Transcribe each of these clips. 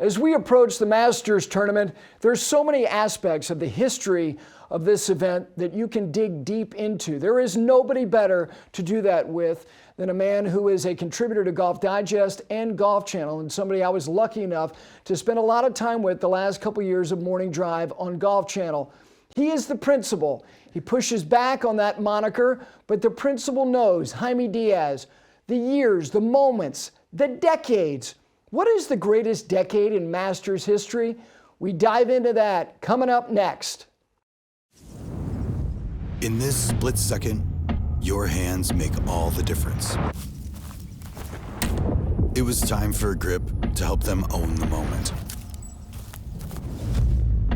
As we approach the Masters tournament, there's so many aspects of the history of this event that you can dig deep into. There is nobody better to do that with than a man who is a contributor to Golf Digest and Golf Channel, and somebody I was lucky enough to spend a lot of time with the last couple years of Morning Drive on Golf Channel. He is the principal. He pushes back on that moniker, but the principal knows, Jaime Diaz, the years, the moments, the decades. What is the greatest decade in Masters history? We dive into that coming up next. In this split second, your hands make all the difference. It was time for a grip to help them own the moment.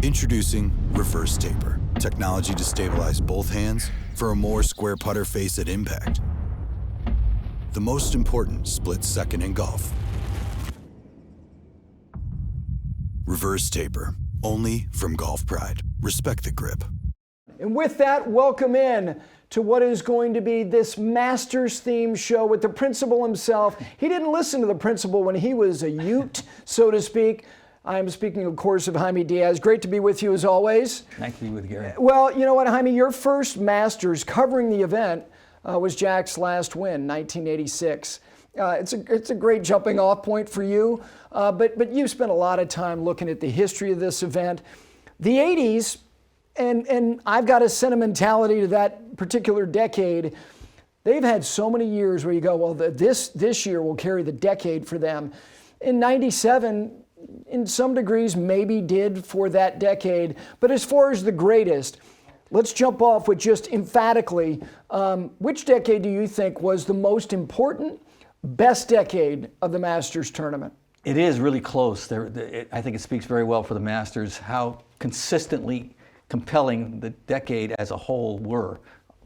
Introducing Reverse Taper, technology to stabilize both hands for a more square putter face at impact. The most important split second in golf. Reverse Taper, only from Golf Pride. Respect the grip. And with that, welcome in to what is going to be this Masters themed show with the principal himself. He didn't listen to the principal when he was a Ute, so to speak. I am speaking, of course, of Jaime Diaz. Great to be with you as always. Nice to be with Gary. Well, you know what, Jaime, your first Masters covering the event was Jack's last win, 1986. It's a great jumping off point for you, but you've spent a lot of time looking at the history of this event. The 80s, and I've got a sentimentality to that particular decade. They've had so many years where you go, well, this year will carry the decade for them. In 97, in some degrees, maybe did for that decade. But as far as the greatest, let's jump off with just emphatically, which decade do you think was the most important, best decade of the Masters tournament? It is really close. I think it speaks very well for the Masters how consistently compelling the decade as a whole were,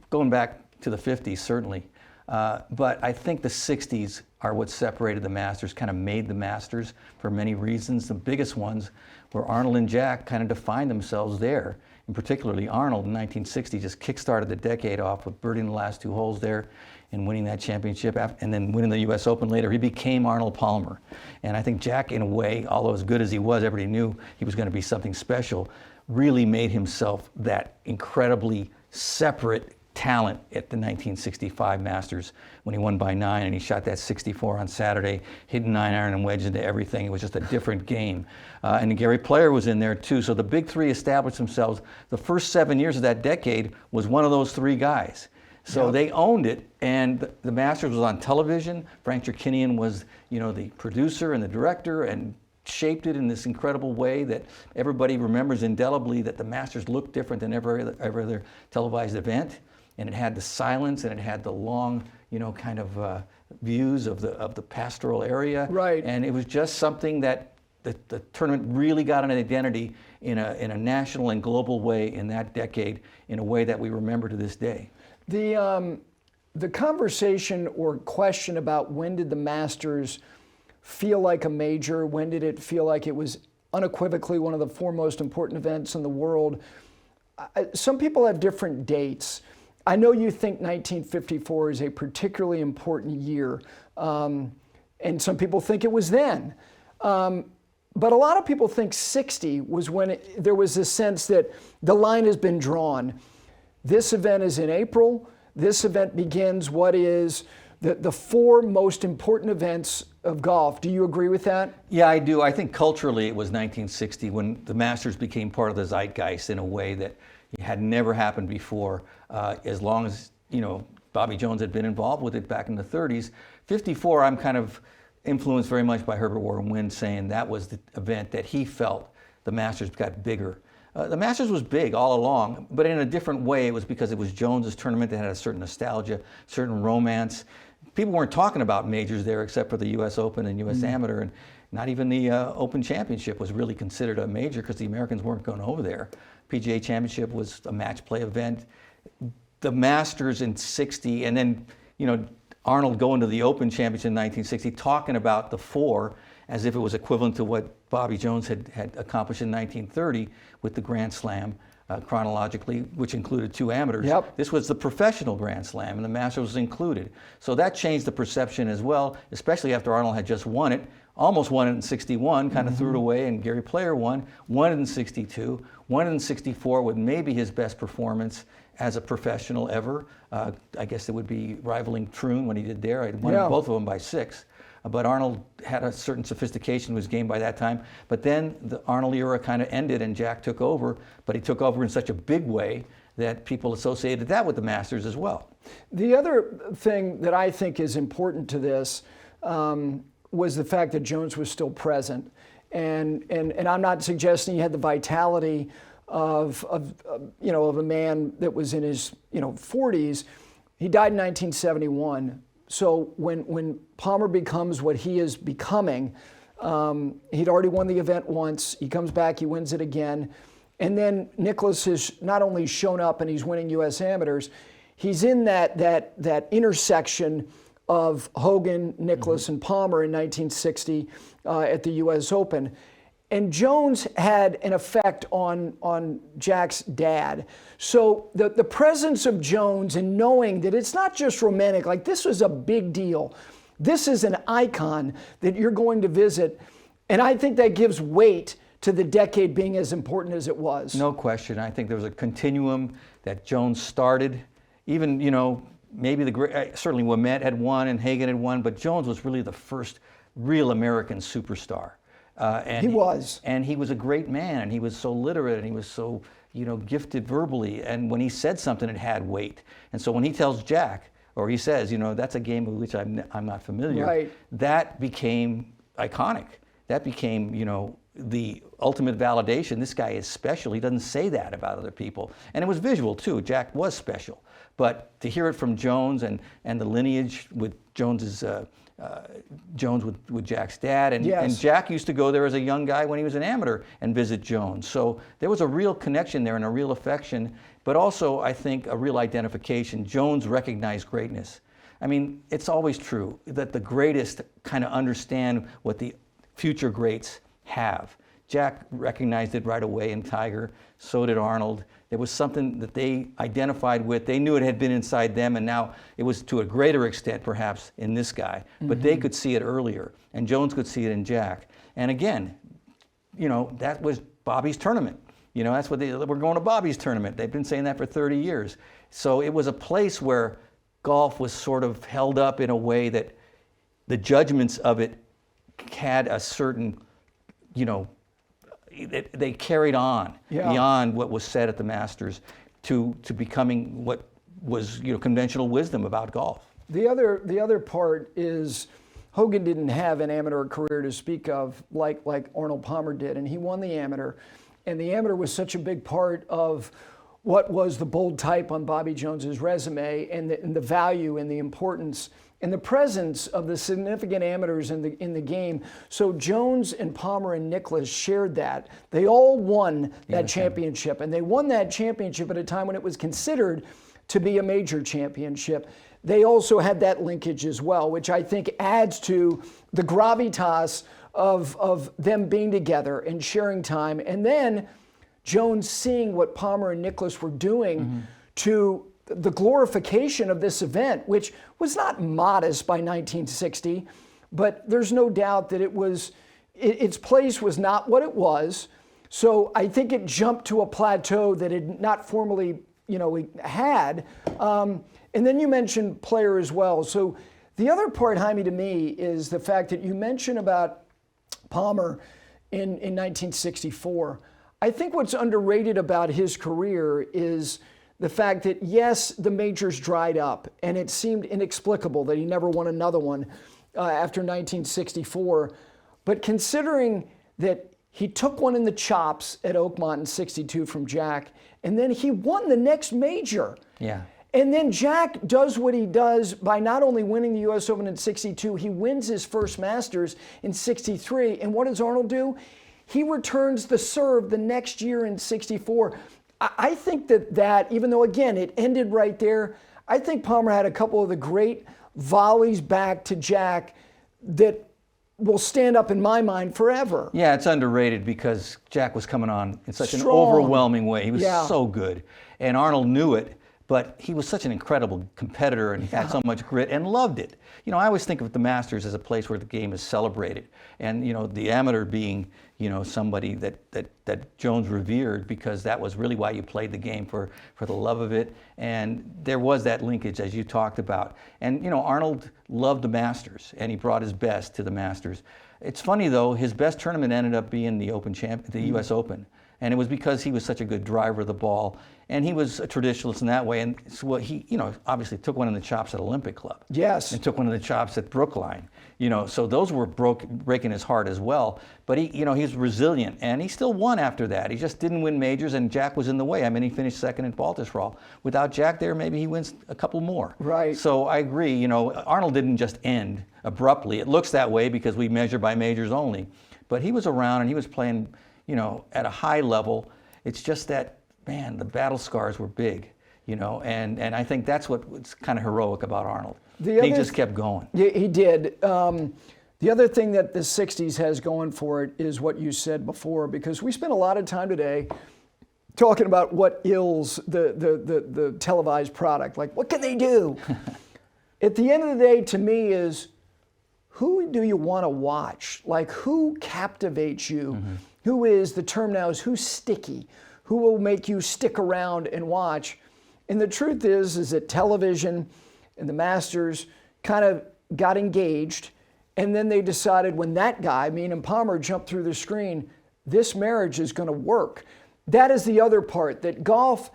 going back to the 50s certainly. But I think the 60s are what separated the Masters, kind of made the Masters for many reasons. The biggest ones were Arnold and Jack kind of defined themselves there. And particularly Arnold in 1960 just kick-started the decade off with birding the last two holes there and winning that championship, and then winning the US Open later. He became Arnold Palmer. And I think Jack, in a way, although as good as he was, everybody knew he was going to be something special, really made himself that incredibly separate talent at the 1965 Masters when he won by 9 and he shot that 64 on Saturday, hitting 9-iron and wedge into everything. It was just a different game. And Gary Player was in there too. So the big three established themselves. The first 7 years of that decade was one of those three guys. So they owned it, and the Masters was on television. Frank Cherkinian was, the producer and the director, and shaped it in this incredible way that everybody remembers indelibly, that the Masters looked different than every other televised event. And it had the silence, and it had the long, kind of views of the pastoral area. Right. And it was just something that the tournament really got an identity in a national and global way in that decade, in a way that we remember to this day. The conversation or question about when did the Masters feel like a major, when did it feel like it was unequivocally one of the four most important events in the world, some people have different dates. I know you think 1954 is a particularly important year, and some people think it was then. But a lot of people think 60 was when there was a sense that the line has been drawn. This event is in April. This event begins what is the four most important events of golf. Do you agree with that? Yeah, I do. I think culturally it was 1960 when the Masters became part of the zeitgeist in a way that had never happened before. As long as, Bobby Jones had been involved with it back in the 30s. 54, I'm kind of influenced very much by Herbert Warren Wynn saying that was the event that he felt the Masters got bigger. The Masters was big all along, but in a different way. It was because it was Jones's tournament that had a certain nostalgia, certain romance. People weren't talking about majors there except for the US Open and US Amateur, and not even the Open Championship was really considered a major because the Americans weren't going over there. PGA Championship was a match play event. The Masters in 60, and then, Arnold going to the Open Championship in 1960, talking about the four as if it was equivalent to what Bobby Jones had accomplished in 1930 with the Grand Slam, chronologically, which included two amateurs. Yep. This was the professional Grand Slam, and the Masters was included. So that changed the perception as well, especially after Arnold had just won it. almost won it in 61, kind of threw it away, and Gary Player won it in 62, won it in 64 with maybe his best performance as a professional ever. I guess it would be rivaling Troon when he did there. I won both of them by 6. But Arnold had a certain sophistication to his game by that time. But then the Arnold era kind of ended and Jack took over, but he took over in such a big way that people associated that with the Masters as well. The other thing that I think is important to this was the fact that Jones was still present. And I'm not suggesting he had the vitality of a man that was in his 40s. He died in 1971. So when Palmer becomes what he is becoming, he'd already won the event once. He comes back, he wins it again. And then Nicklaus has not only shown up and he's winning U.S. amateurs, he's in that intersection of Hogan, Nicklaus, and Palmer in 1960 at the U.S. Open. And Jones had an effect on Jack's dad. So the presence of Jones and knowing that it's not just romantic, like this was a big deal. This is an icon that you're going to visit. And I think that gives weight to the decade being as important as it was. No question. I think there was a continuum that Jones started. Even, maybe certainly Ouimet had won and Hagen had won, but Jones was really the first real American superstar. He was. And he was a great man, and he was so literate, and he was so, gifted verbally. And when he said something, it had weight. And so when he tells Jack, or he says, that's a game with which I'm not familiar, right, that became iconic. That became, the ultimate validation. This guy is special. He doesn't say that about other people. And it was visual, too. Jack was special. But to hear it from Jones and the lineage with Jones's Jones with Jack's dad, and Jack used to go there as a young guy when he was an amateur and visit Jones. So there was a real connection there and a real affection, but also I think a real identification. Jones recognized greatness. I mean, it's always true that the greatest kind of understand what the future greats have. Jack recognized it right away in Tiger, so did Arnold. There was something that they identified with. They knew it had been inside them, and now it was to a greater extent, perhaps, in this guy. But they could see it earlier, and Jones could see it in Jack. And again, that was Bobby's tournament. That's what we're going to Bobby's tournament. They've been saying that for 30 years. So it was a place where golf was sort of held up in a way that the judgments of it had a certain, they carried on beyond what was said at the Masters to becoming what was conventional wisdom about golf. The other part is Hogan didn't have an amateur career to speak of like Arnold Palmer did, and he won the amateur, and the amateur was such a big part of what was the bold type on Bobby Jones's resume, and the value and the importance and the presence of the significant amateurs in the game. So Jones and Palmer and Nicklaus shared that. They all won that championship, and they won that championship at a time when it was considered to be a major championship. They also had that linkage as well, which I think adds to the gravitas of them being together and sharing time. And then Jones seeing what Palmer and Nicklaus were doing to the glorification of this event, which was not modest by 1960, but there's no doubt that its place was not what it was. So I think it jumped to a plateau that it not formally, had. And then you mentioned Player as well. So the other part, Jaime, to me, is the fact that you mentioned about Palmer in 1964. I think what's underrated about his career is the fact that, yes, the majors dried up, and it seemed inexplicable that he never won another one after 1964. But considering that he took one in the chops at Oakmont in 62 from Jack, and then he won the next major. Yeah. And then Jack does what he does by not only winning the U.S. Open in 62, he wins his first Masters in 63. And what does Arnold do? He returns the serve the next year in 64. I think that even though, again, it ended right there, I think Palmer had a couple of the great volleys back to Jack that will stand up in my mind forever. Yeah, it's underrated because Jack was coming on in such an Strong. overwhelming way. He was so good. And Arnold knew it, but he was such an incredible competitor, and he had so much grit and loved it. You know, I always think of the Masters as a place where the game is celebrated, and you know, the amateur being, you know, somebody that Jones revered, because that was really why you played the game, for the love of it. And there was that linkage, as you talked about. And you know, Arnold loved the Masters, and he brought his best to the Masters. It's funny though, his best tournament ended up being the U.S. Open. And it was because he was such a good driver of the ball, and he was a traditionalist in that way. And so he, you know, obviously took one in the chops at Olympic Club. Yes. And took one in the chops at Brookline. You know, so those were breaking his heart as well. But he, you know, he's resilient, and he still won after that. He just didn't win majors, and Jack was in the way. I mean, he finished second in Baltusrol. Without Jack there, maybe he wins a couple more. Right. So I agree. You know, Arnold didn't just end abruptly. It looks that way because we measure by majors only. But he was around, and he was playing, you know, at a high level. It's just that, man, the battle scars were big, you know, and I think that's what's kind of heroic about Arnold. He just kept going. Yeah, he did. The other thing that the 60s has going for it is what you said before, because we spent a lot of time today talking about what ills the televised product, like what can they do? At the end of the day, to me, is who do you want to watch? Like, who captivates you? Mm-hmm. Who is, the term now is, who's sticky? Who will make you stick around and watch? And the truth is that television and the Masters kind of got engaged, and then they decided, when that guy, meaning Palmer, jumped through the screen, this marriage is going to work. That is the other part, that golf,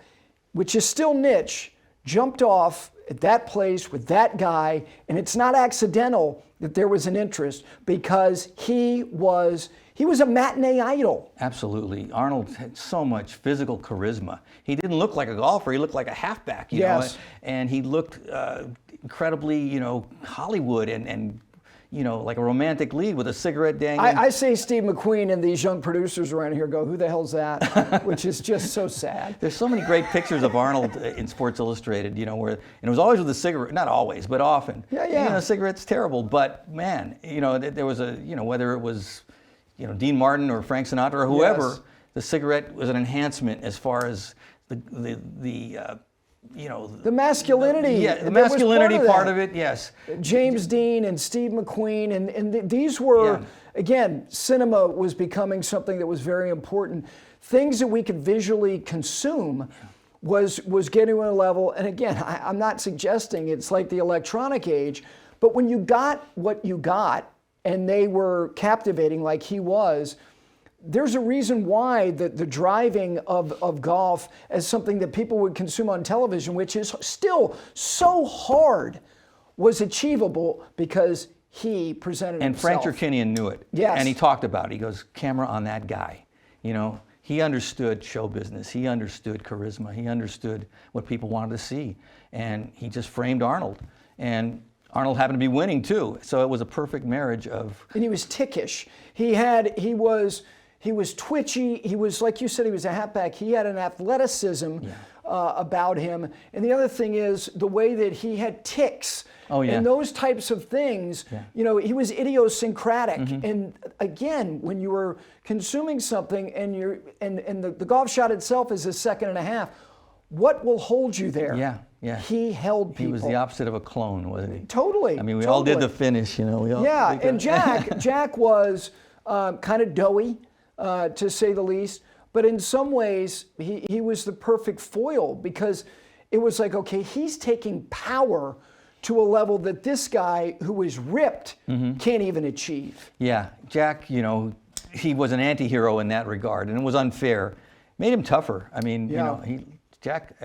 which is still niche, jumped off at that place with that guy, and it's not accidental that there was an interest, because he was a matinee idol. Absolutely. Arnold had so much physical charisma. He didn't look like a golfer. He looked like a halfback, you know, and he looked incredibly, you know, Hollywood and you know, like a romantic lead with a cigarette dangling. I say Steve McQueen, and these young producers around here go, who the hell's that? Which is just so sad. There's so many great pictures of Arnold in Sports Illustrated, you know, where, and it was always with a cigarette, not always, but often. Yeah. You know, cigarette's terrible, but man, you know, there was a, you know, whether it was, you know, Dean Martin or Frank Sinatra or whoever, the cigarette was an enhancement as far as the you know, the masculinity. The masculinity part of it, yes. James Dean and Steve McQueen, and these were, again, cinema was becoming something that was very important. Things that we could visually consume was getting to a level, and again, I'm not suggesting it's like the electronic age, but when you got what you got, and they were captivating like he was, there's a reason why the driving of golf as something that people would consume on television, which is still so hard, was achievable because he presented and himself. Frank Turkinian knew it. Yes. And he talked about it. He goes, camera on that guy. You know, he understood show business. He understood charisma. He understood what people wanted to see. And he just framed Arnold. And Arnold happened to be winning too. So it was a perfect marriage of... And he was tickish. He was twitchy. He was, like you said, he was a halfback. He had an athleticism about him. And the other thing is the way that he had tics and those types of things. Yeah. You know, he was idiosyncratic. Mm-hmm. And again, when you were consuming something and the golf shot itself is a second and a half, what will hold you there? Yeah. He held people. He was the opposite of a clone, wasn't he? Totally. I mean, we all did the finish, you know. And Jack was kind of doughy. To say the least, but in some ways he was the perfect foil, because it was like, okay, he's taking power to a level that this guy who is ripped can't even achieve. Yeah, Jack, you know, he was an anti-hero in that regard, and it was unfair. Made him tougher. I mean, you know, Jack,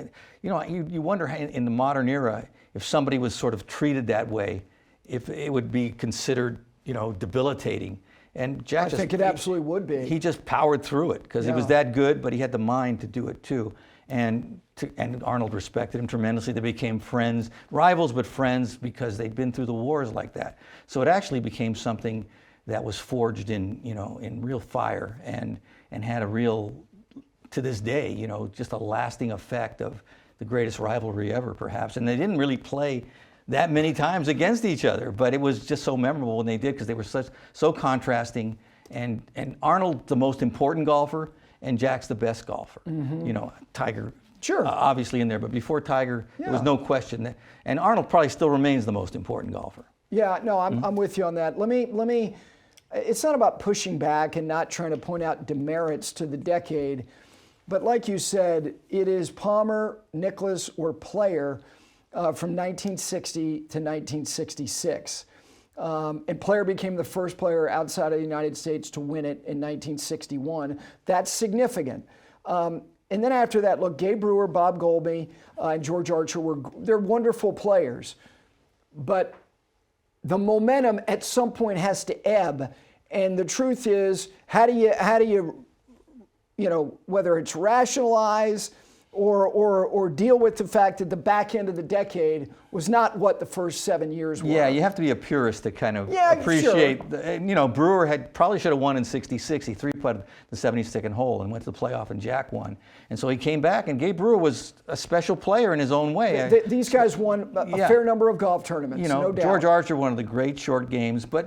you know, you wonder in the modern era if somebody was sort of treated that way, if it would be considered, you know, debilitating. And Jack, I think it absolutely would be. He just powered through it because he was that good, but he had the mind to do it too. And Arnold respected him tremendously. They became friends, rivals, but friends, because they'd been through the wars like that. So it actually became something that was forged in, you know, in real fire and had a real, to this day, you know, just a lasting effect of the greatest rivalry ever, perhaps. And they didn't really play that many times against each other, but it was just so memorable when they did, because they were so contrasting. And Arnold, the most important golfer, and Jack's the best golfer. Mm-hmm. You know, Tiger Sure. Obviously in there, but before Tiger, there was no question. And Arnold probably still remains the most important golfer. Yeah, no, I'm with you on that. Let me. It's not about pushing back and not trying to point out demerits to the decade, but like you said, it is Palmer, Nicklaus, or Player from 1960 to 1966. And Player became the first player outside of the United States to win it in 1961. That's significant. And then after that, look, Gabe Brewer, Bob Goldby, and George Archer they're wonderful players, but the momentum at some point has to ebb. And the truth is, how do you whether it's rationalize or deal with the fact that the back end of the decade was not what the first 7 years were. Yeah, you have to be a purist to kind of appreciate. Sure. Brewer probably should have won in '66. He three-putted the 72nd hole and went to the playoff, and Jack won. And so he came back, and Gabe Brewer was a special player in his own way. These guys won a fair number of golf tournaments, no doubt. George Archer, one of the great short games, but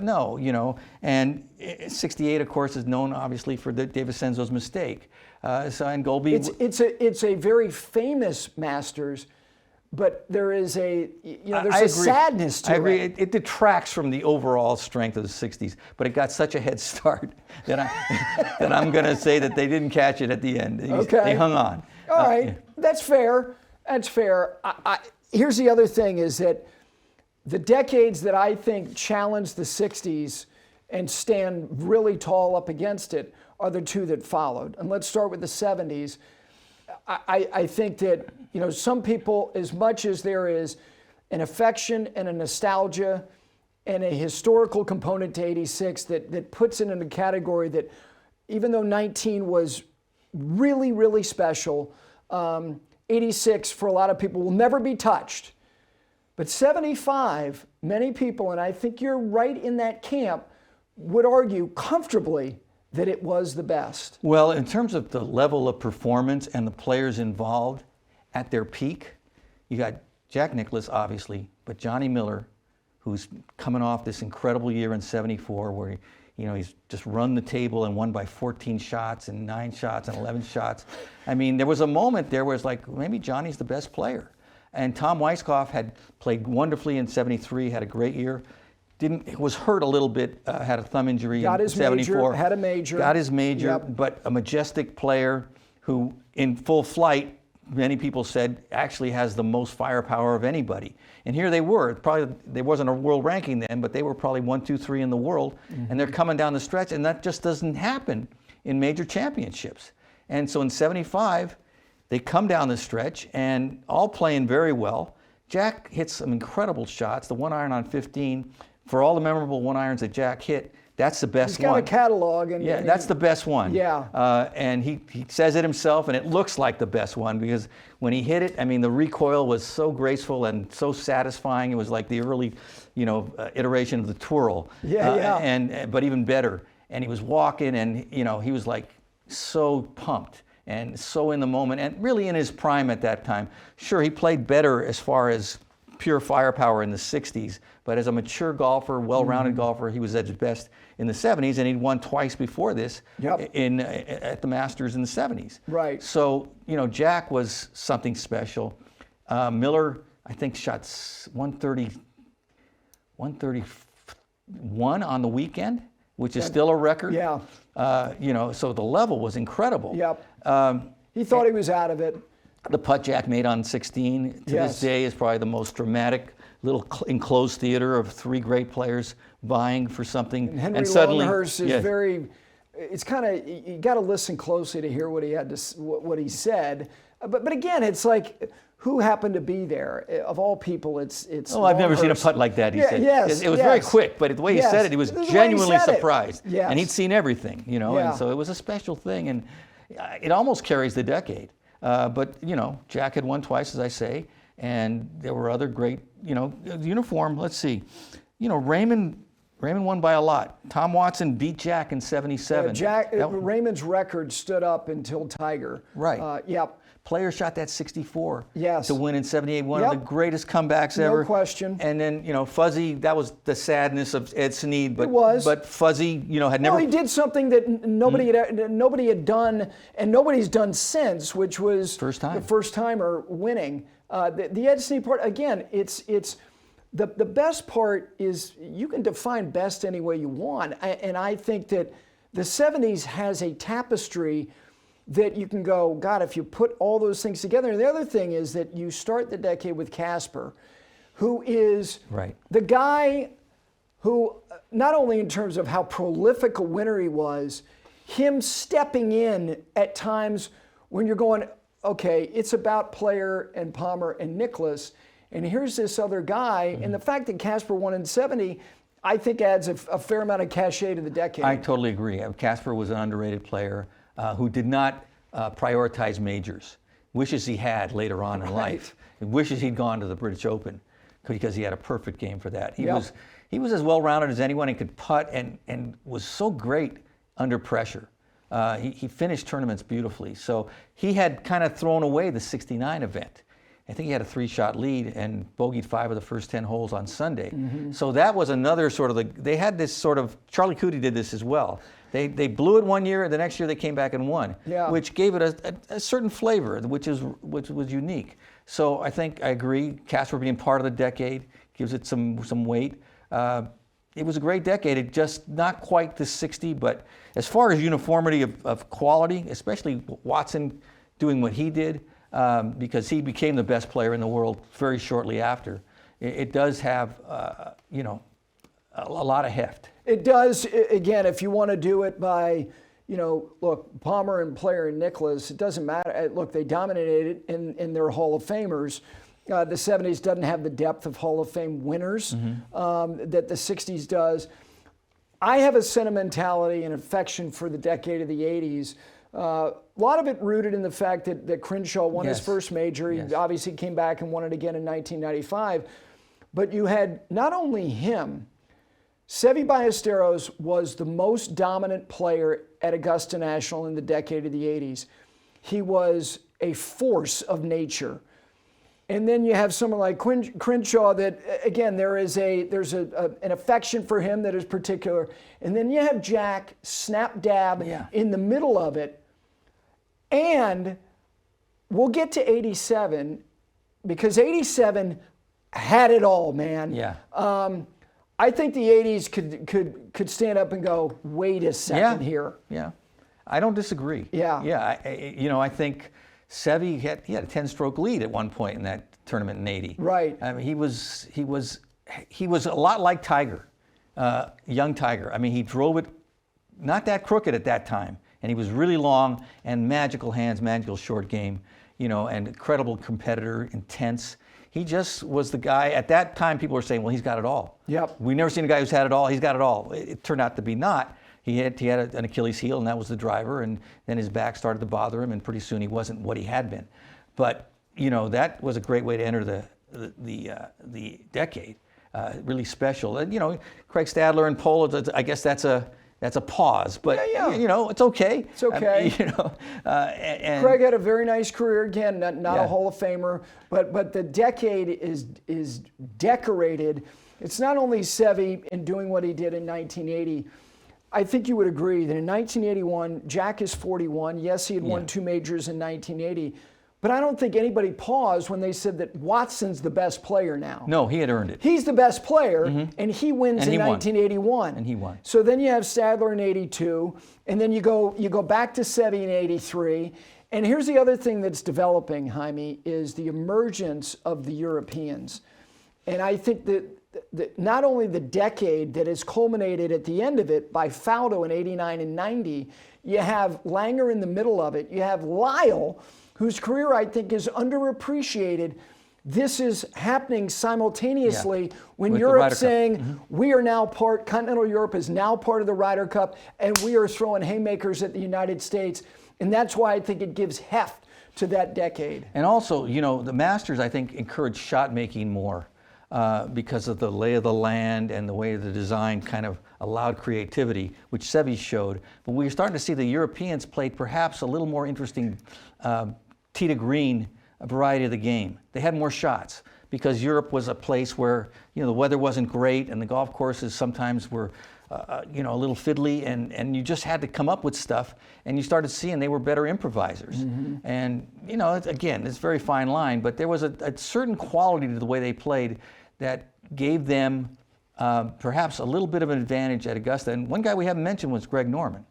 and '68, of course, is known obviously for DeVincenzo's mistake. And Goldby. It's a very famous Masters, but there is there's a sadness to it. I agree. It detracts from the overall strength of the '60s, but it got such a head start that I'm going to say that they didn't catch it at the end. They hung on. All right, that's fair. That's fair. Here's the other thing: is that the decades that I think challenge the '60s and stand really tall up against it are the two that followed. And let's start with the '70s. I think that, some people, as much as there is an affection and a nostalgia and a historical component to '86 that puts it in a category that, even though '19 was really, really special, '86 for a lot of people will never be touched. But '75, many people, and I think you're right in that camp, would argue comfortably that it was the best. Well, in terms of the level of performance and the players involved at their peak, you got Jack Nicklaus, obviously, but Johnny Miller, who's coming off this incredible year in '74 where he's just run the table and won by 14 shots and 9 shots and 11 shots. I mean, there was a moment there where it's like, maybe Johnny's the best player. And Tom Weiskopf had played wonderfully in '73, had a great year. Was hurt a little bit, had a thumb injury in '74. Had a major. Got his major, but a majestic player who, in full flight, many people said actually has the most firepower of anybody. And here they were. Probably there wasn't a world ranking then, but they were probably 1, 2, 3 in the world. Mm-hmm. And they're coming down the stretch, and that just doesn't happen in major championships. And so in '75, they come down the stretch and all playing very well. Jack hits some incredible shots. The 1 iron on 15. For all the memorable 1 irons that Jack hit, that's the best one. He's got a catalog. That's the best one. Yeah. And he says it himself, and it looks like the best one because when he hit it, I mean, the recoil was so graceful and so satisfying. It was like the early, iteration of the twirl. But even better. And he was walking, and he was like so pumped and so in the moment, and really in his prime at that time. Sure, he played better as far as pure firepower in the '60s, but as a mature golfer, well-rounded golfer, he was at his best in the '70s, and he'd won twice before this at the Masters in the '70s. Right. So, Jack was something special. Miller, I think, shot 131 on the weekend, which is still a record. Yeah. So the level was incredible. Yep. He thought he was out of it. The putt Jack made on 16 to this day is probably the most dramatic little enclosed theater of 3 great players vying for something. And Henry Longhurst is very. It's kind of, you got to listen closely to hear what he had to what he said. But again, it's like, who happened to be there? Of all people, it's. Oh, I've never seen a putt like that. He said. Yes, it was very quick, but the way he said it, he was genuinely surprised. Yes. And he'd seen everything, and so it was a special thing, and it almost carries the decade. But Jack had won twice, as I say, and there were other great, uniform. Let's see, Raymond won by a lot. Tom Watson beat Jack in '77. Raymond's record stood up until Tiger. Right. Yep. Player shot that 64 Yes. to win in 78, one Yep. of the greatest comebacks No ever. question. And then, Fuzzy, that was the sadness of Ed Snead, but, It was. but Fuzzy, had never... Well, he did something that nobody had done, and nobody's done since, which was First time. the first-timer winning. The Ed Snead part, again, it's the best part is you can define best any way you want, and I think that the 70s has a tapestry that you can go, God, if you put all those things together. And the other thing is that you start the decade with Casper, who is Right. the guy who, not only in terms of how prolific a winner he was, him stepping in at times when you're going, okay, it's about Player and Palmer and Nicklaus, and here's this other guy. And the fact that Casper won in 70, I think adds a fair amount of cachet to the decade. I totally agree. Casper was an underrated player who did not prioritize majors. Wishes he had later on in life. He wishes he'd gone to the British Open because he had a perfect game for that. He was as well-rounded as anyone. He could putt and was so great under pressure. He finished tournaments beautifully. So he had kind of thrown away the 69 event. I think he had a 3-shot lead and bogeyed 5 of the first 10 holes on Sunday. So that was another sort of they had this sort of, Charlie Cootie did this as well. They blew it one year, and the next year they came back and won, which gave it a certain flavor, which was unique. So I agree, Casper being part of the decade gives it some weight. It was a great decade. It just not quite the 60, but as far as uniformity of quality, especially Watson doing what he did, because he became the best player in the world very shortly after. It does have, a lot of heft. It does. Again, if you want to do it by, look, Palmer and Player and Nicklaus, it doesn't matter. Look, they dominated in their Hall of Famers. The 70s doesn't have the depth of Hall of Fame winners that the 60s does. I have a sentimentality and affection for the decade of the 80s. A lot of it rooted in the fact that Crenshaw won his first major. He obviously came back and won it again in 1995. But you had not only him, Seve Ballesteros was the most dominant player at Augusta National in the decade of the 80s. He was a force of nature. And then you have someone like Crenshaw that, again, there's an affection for him that is particular. And then you have Jack snap dab in the middle of it. And we'll get to 87 because 87 had it all, man. Yeah. I think the 80s could stand up and go, wait a second here. Yeah, I don't disagree. Yeah. Yeah, I think Seve had a 10-stroke lead at one point in that tournament in 80. Right. I mean, he was a lot like Tiger, young Tiger. I mean, he drove it not that crooked at that time, and he was really long and magical hands, magical short game, and incredible competitor, intense. He just was the guy. At that time, people were saying, well, he's got it all. Yep. We've never seen a guy who's had it all. He's got it all. It turned out to be not. He had an Achilles heel, and that was the driver, and then his back started to bother him, and pretty soon he wasn't what he had been. But, that was a great way to enter the decade. Really special. And, Craig Stadler and Polo, I guess that's a pause, but it's okay. It's okay. And Craig had a very nice career. Again, not a Hall of Famer, but the decade is decorated. It's not only Seve in doing what he did in 1980. I think you would agree that in 1981, Jack is 41. Yes, he had won 2 majors in 1980. But I don't think anybody paused when they said that Watson's the best player now. No, he had earned it. He's the best player, and he wins in 1981. And he won. So then you have Stadler in 82, and then you go back to Seve in 83. And here's the other thing that's developing, Jaime, is the emergence of the Europeans. And I think that not only the decade that has culminated at the end of it by Faldo in 89 and 90, you have Langer in the middle of it, you have Lyle, whose career I think is underappreciated. This is happening simultaneously when with Europe's saying, we are now continental Europe is now part of the Ryder Cup, and we are throwing haymakers at the United States. And that's why I think it gives heft to that decade. And also, the Masters, I think, encouraged shot making more because of the lay of the land and the way the design kind of allowed creativity, which Seve showed. But we're starting to see the Europeans played perhaps a little more interesting tee to green variety of the game. They had more shots because Europe was a place where the weather wasn't great and the golf courses sometimes were a little fiddly, and you just had to come up with stuff, and you started seeing they were better improvisers. And again, it's a very fine line, but there was a certain quality to the way they played that gave them perhaps a little bit of an advantage at Augusta. And one guy we haven't mentioned was Greg Norman.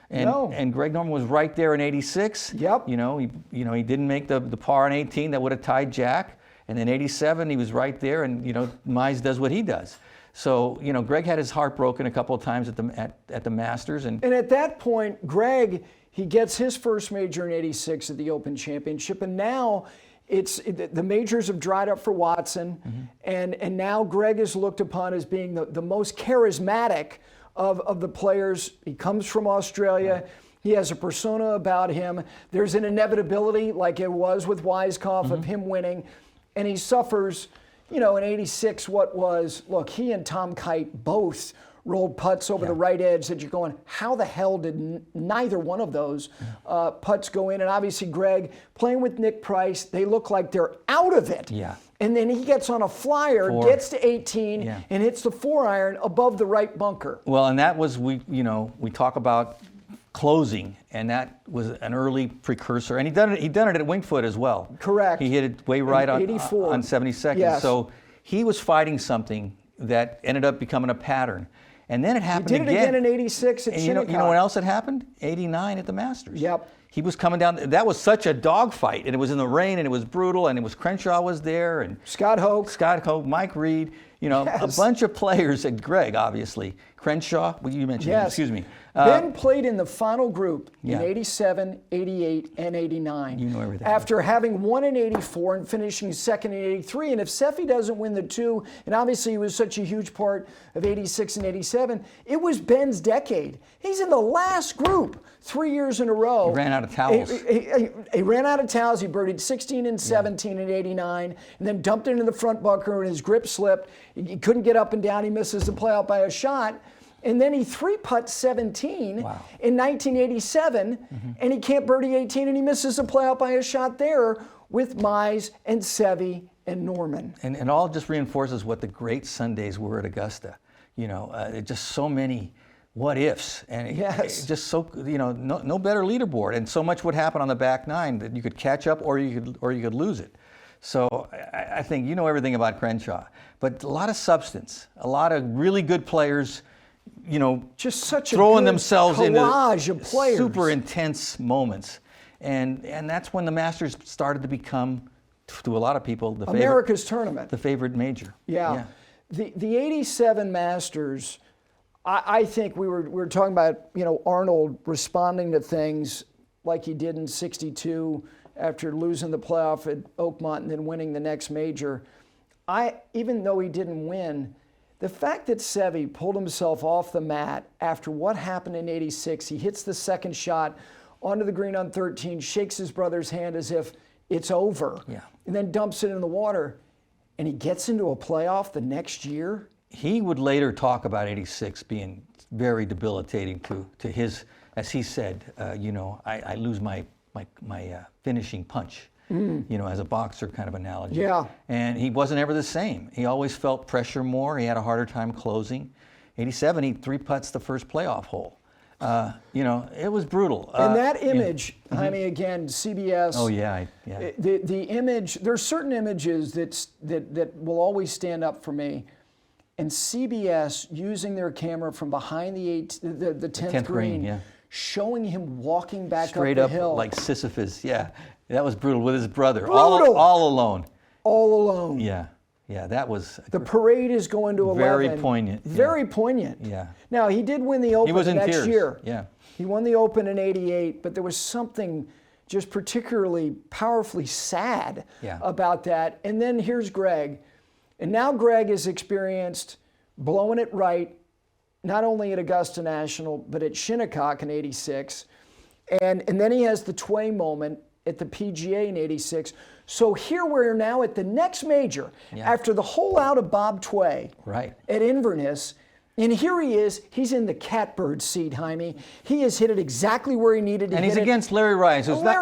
And Greg Norman was right there in '86. Yep. He didn't make the par in 18 that would have tied Jack, and then '87 he was right there, and Mize does what he does. So Greg had his heart broken a couple of times at the Masters, and at that point, Greg, he gets his first major in '86 at the Open Championship, and now the majors have dried up for Watson, and now Greg is looked upon as being the most charismatic of the players. He comes from Australia. Right. He has a persona about him. There's an inevitability, like it was with Weiskopf, of him winning, and he suffers. In '86, look, he and Tom Kite both rolled putts over the right edge that you're going, how the hell did neither one of those putts go in? And obviously Greg, playing with Nick Price, they look like they're out of it. Yeah. And then he gets on a flyer, gets to 18, and hits the 4-iron above the right bunker. Well, and that was, we talk about closing, and that was an early precursor. And he done it at Winged Foot as well. Correct. He hit it way right on 72nd. Yes. So he was fighting something that ended up becoming a pattern. And then it happened again. He did it again in '86 at Shinnecock. You know what else had happened? '89 at the Masters. Yep. He was coming down. That was such a dogfight, and it was in the rain, and it was brutal, and it was Crenshaw was there, and Scott Hoke, Mike Reed, a bunch of players, and Greg, obviously. Crenshaw, you mentioned him, excuse me. Ben played in the final group in '87, '88, and '89. You know everything. After having won in '84 and finishing second in '83. And if Seffi doesn't win the two, and obviously he was such a huge part of '86 and '87, it was Ben's decade. He's in the last group 3 years in a row. He ran out of towels. He ran out of towels. He birdied 16 and 17 in '89, and then dumped into the front bunker, and his grip slipped. He couldn't get up and down. He misses the playoff by a shot. And then he 3-putts 17 in 1987, and he can't birdie 18, and he misses a playoff by a shot there with Mize and Seve and Norman. And it all just reinforces what the great Sundays were at Augusta. Just so many what ifs, and it just so no better leaderboard, and so much would happen on the back nine that you could catch up or you could lose it. So I think everything about Crenshaw, but a lot of substance, a lot of really good players. Just such throwing a themselves collage into of players. Super intense moments, and that's when the Masters started to become, to a lot of people, America's tournament, the favorite major. Yeah. The '87 Masters, I think we were talking about Arnold responding to things like he did in '62 after losing the playoff at Oakmont and then winning the next major. Even though he didn't win. The fact that Seve pulled himself off the mat after what happened in '86, he hits the second shot onto the green on 13, shakes his brother's hand as if it's over, and then dumps it in the water, and he gets into a playoff the next year. He would later talk about '86 being very debilitating to his, as he said, I lose my finishing punch. As a boxer kind of analogy. Yeah. And he wasn't ever the same. He always felt pressure more. He had a harder time closing. '87, he 3-putts the first playoff hole. It was brutal. And that image, Jaime, again, CBS. Oh, yeah. The image, there's certain images that will always stand up for me. And CBS using their camera from behind the 10th green, showing him walking back straight up the hill. Like Sisyphus, That was brutal with his brother, Brutal. all alone. All alone. Yeah, that was. The parade is going to 11. Very poignant. Very poignant. Yeah. Now, he did win the Open He was in the next tears. year. Yeah. He won the Open in '88, but there was something just particularly powerfully sad about that. And then here's Greg. And now Greg has experienced blowing it right, not only at Augusta National, but at Shinnecock in '86. And then he has the Tway moment at the PGA in '86. So here we're now at the next major. After the hole out of Bob Tway at Inverness, And here he is. He's in the catbird seat, Jaime. He has hit it exactly where he needed to hit it. And he's against Larry Mize, who's not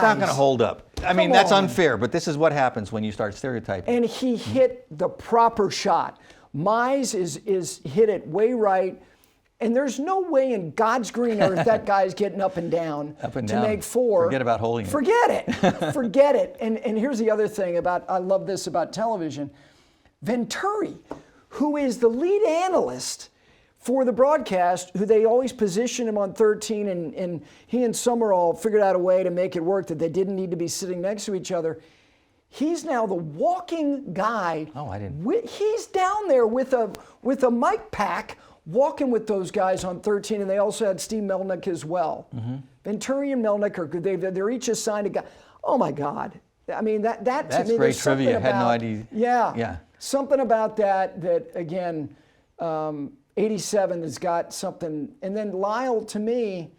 going to hold up. I mean, that's unfair, but this is what happens when you start stereotyping. And he hit the proper shot. Mize is hit it way right. And there's no way in God's green earth that guy's getting up and down to make 4. Forget about holding it. Forget it. Forget it. And here's the other thing I love this about television. Venturi, who is the lead analyst for the broadcast, who they always position him on 13, and he and Summerall figured out a way to make it work that they didn't need to be sitting next to each other. He's now the walking guy. Oh, I didn't. He's down there with a mic pack, walking with those guys on 13, and they also had Steve Melnick as well. Mm-hmm. Venturi and Melnick they're each assigned a guy. Oh my God! I mean that's to me, great trivia. I had no idea. Yeah. Something about that again, 87 has got something. And then Lyle, to me,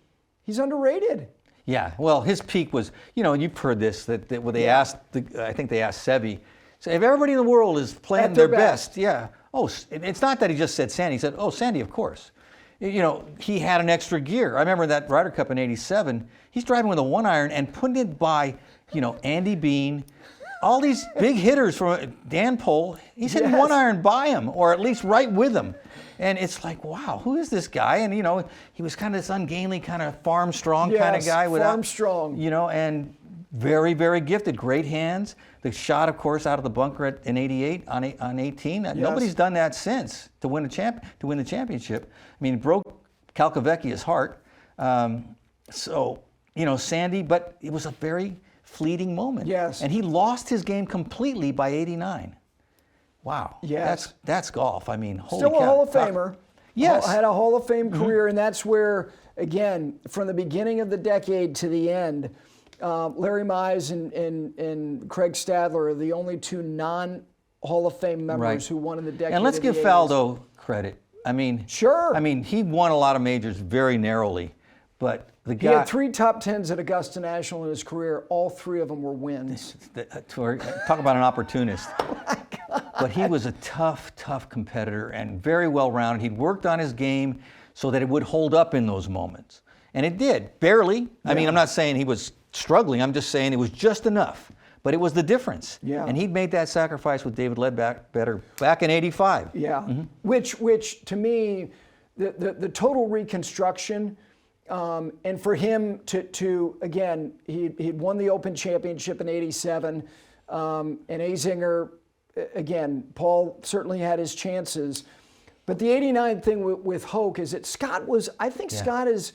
he's underrated. Yeah, well, his peak was, you've heard this, that when they asked, I think they asked Seve, so if everybody in the world is playing their best, yeah. Oh, it's not that he just said Sandy. He said, oh, Sandy, of course. He had an extra gear. I remember that Ryder Cup in 87, he's driving with a 1-iron and putting it by, Andy Bean, all these big hitters from Dan Pohl, he's hitting 1-iron by him, or at least right with him. And it's like, wow, who is this guy? And, he was kind of this ungainly, kind of farm strong kind of guy. Farm strong. And very, very gifted, great hands. The shot, of course, out of the bunker in '88 on 18. Yes. Nobody's done that since to win the championship. I mean, it broke Calcavecchia's heart. Sandy, but it was a very fleeting moment. Yes. And he lost his game completely by 89. Wow. Yes. That's golf. I mean, holy Still a cow. Hall of Famer. Yes. Had a Hall of Fame career, and that's where, again, from the beginning of the decade to the end, Larry Mize and Craig Stadler are the only 2 non-Hall of Fame members who won in the decade. And let's give Faldo credit. I mean, sure. I mean, he won a lot of majors very narrowly, but the guy. He had 3 top 10s at Augusta National in his career. All 3 of them were wins. Talk about an opportunist. Oh my God. But he was a tough competitor and very well-rounded. He'd worked on his game so that it would hold up in those moments. And it did, barely. I mean, I'm not saying he was struggling. I'm just saying it was just enough. But it was the difference. Yeah. And he'd made that sacrifice with David Ledbetter back in 85. Yeah. Mm-hmm. Which to me, the total reconstruction, and for him to again, he'd won the Open Championship in 87, and Azinger, again, Paul certainly had his chances. But the 89 thing with Hoke is that Scott is,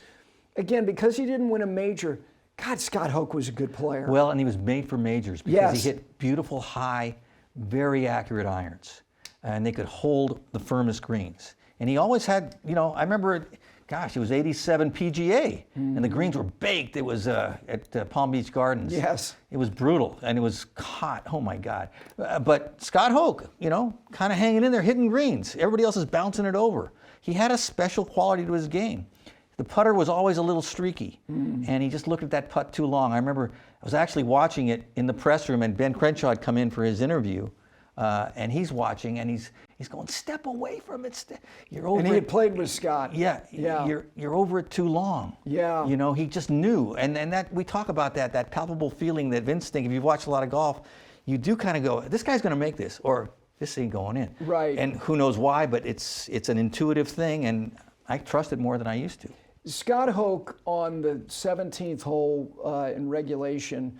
again, because he didn't win a major, God, Scott Hoke was a good player. Well, and he was made for majors because he hit beautiful, high, very accurate irons. And they could hold the firmest greens. And he always had, I remember, it was 87 PGA. And the greens were baked. It was at Palm Beach Gardens. Yes. It was brutal. And it was hot. Oh, my God. But Scott Hoke, kind of hanging in there, hitting greens. Everybody else is bouncing it over. He had a special quality to his game. The putter was always a little streaky, and he just looked at that putt too long. I remember I was actually watching it in the press room, and Ben Crenshaw had come in for his interview, and he's watching, and he's going, step away from it. You're over. And he had played with Scott. Yeah. You're over it too long. Yeah. He just knew, and that we talk about that palpable feeling, that instinct. If you've watched a lot of golf, you do kind of go, this guy's going to make this, or this ain't going in. Right. And who knows why, but it's an intuitive thing, and I trust it more than I used to. Scott Hoke on the 17th hole in regulation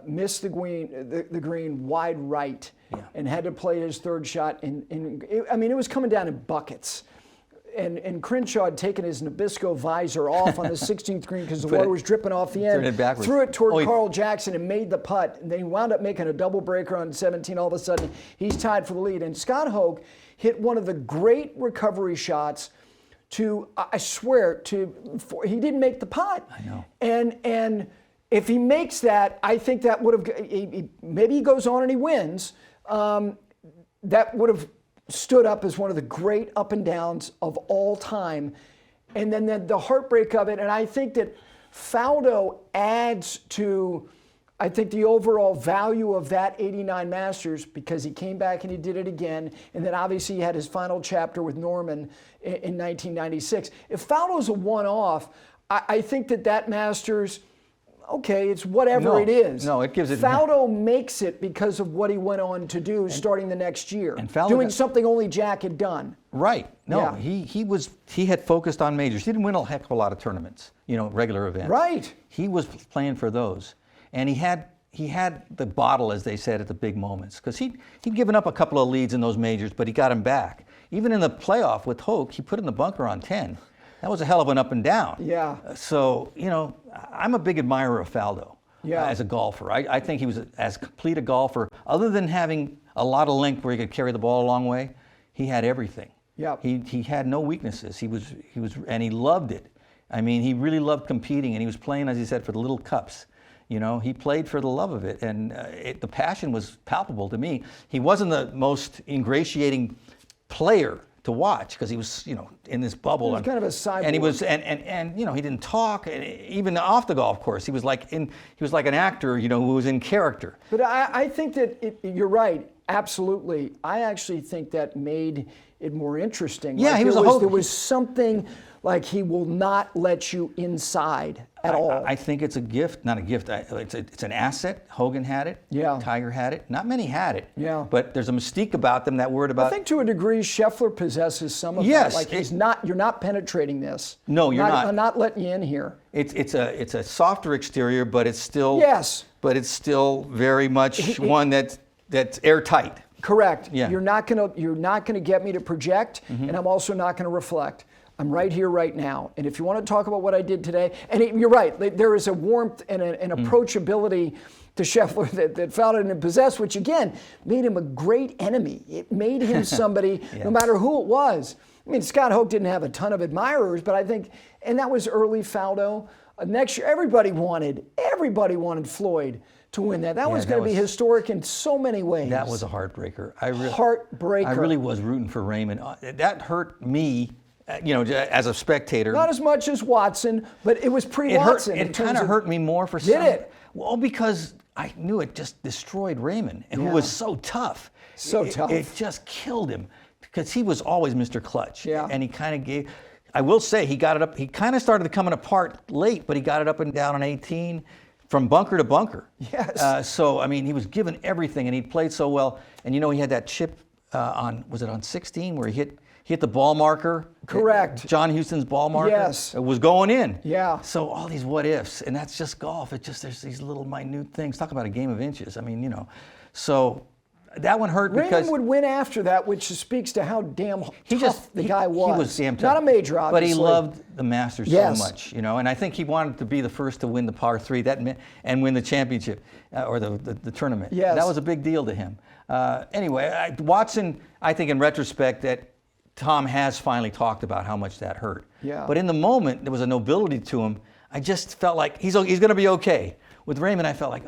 missed the green wide right and had to play his third shot. It was coming down in buckets. And Crenshaw had taken his Nabisco visor off on the 16th green because the water was dripping off the end. Threw it toward Carl Jackson and made the putt. And then he wound up making a double breaker on 17. All of a sudden, he's tied for the lead. And Scott Hoke hit one of the great recovery shots he didn't make the putt. I know. And if he makes that, I think that would have, maybe he goes on and he wins. That would have stood up as one of the great up and downs of all time. And then the heartbreak of it. And I think that Faldo adds to I think the overall value of that 89 Masters, because he came back and he did it again, and then obviously he had his final chapter with Norman in 1996. If Faldo's a one-off, I think that Masters, okay, it's whatever it is. No, it gives it. Faldo makes it because of what he went on to do starting the next year, and Faldo doing something only Jack had done. Right. No, Yeah. he had focused on majors. He didn't win a heck of a lot of tournaments, regular events. Right. He was playing for those. And he had the bottle, as they said, at the big moments. Because he'd given up a couple of leads in those majors, but he got him back. Even in the playoff with Hoke, he put in the bunker on 10. That was a hell of an up and down. Yeah. So, I'm a big admirer of Faldo as a golfer. I think he was as complete a golfer. Other than having a lot of length where he could carry the ball a long way, he had everything. Yeah. He had no weaknesses. He was, and he loved it. I mean, he really loved competing, and he was playing, as he said, for the little cups. He played for the love of it, and the passion was palpable to me. He wasn't the most ingratiating player to watch because he was, in this bubble. He was kind of a cyborg. And he was, and he didn't talk. And even off the golf course, he was like an actor, who was in character. But I think that you're right, absolutely. I actually think that made it more interesting. Yeah, like there was something like he will not let you inside at all. I think it's a gift, not a gift. It's an asset. Hogan had it. Yeah. Tiger had it. Not many had it. Yeah. But there's a mystique about them. That word about. I think to a degree, Scheffler possesses some of Yes, that. Like you're not penetrating this. No, you're not. I'm not letting you in here. It's a softer exterior, but it's still. Yes. But it's still very much one that's airtight. Correct. Yeah. You're not gonna get me to project, and I'm also not gonna reflect. I'm right here, right now. And if you want to talk about what I did today, and you're right, there is a warmth and an approachability to Scheffler that Faldo didn't possess, which again made him a great enemy. It made him somebody, no matter who it was. I mean, Scott Hoke didn't have a ton of admirers, but I think, and that was early Faldo. Next year, everybody wanted Floyd to win that. That was going to be historic in so many ways. That was a heartbreaker. Heartbreaker. I really was rooting for Raymond. That hurt me. As a spectator. Not as much as Watson, but it was pre-Watson. It kind of hurt me more for Did some. it? Well, because I knew it just destroyed Raymond, and who was so tough. Tough. It just killed him because he was always Mr. Clutch. Yeah. And he kind of gave. I will say he got it up. He kind of started coming apart late, but he got it up and down on 18, from bunker to bunker. Yes. So I mean, he was given everything, and he played so well. And he had that chip on 16 where he hit the ball marker. Correct. John Huston's ball marker. Yes. It was going in. Yeah. So all these what ifs, and that's just golf. There's these little minute things. Talk about a game of inches. I mean, so that one hurt because Raymond would win after that, which speaks to how damn tough the guy was. He was damn tough. Not a major, obviously. But he loved the Masters Yes. so much, and I think he wanted to be the first to win the par 3 and win the championship or the tournament. Yes. That was a big deal to him. Anyway, Watson, I think in retrospect that Tom has finally talked about how much that hurt. Yeah. But in the moment, there was a nobility to him. I just felt like he's going to be okay. With Raymond, I felt like,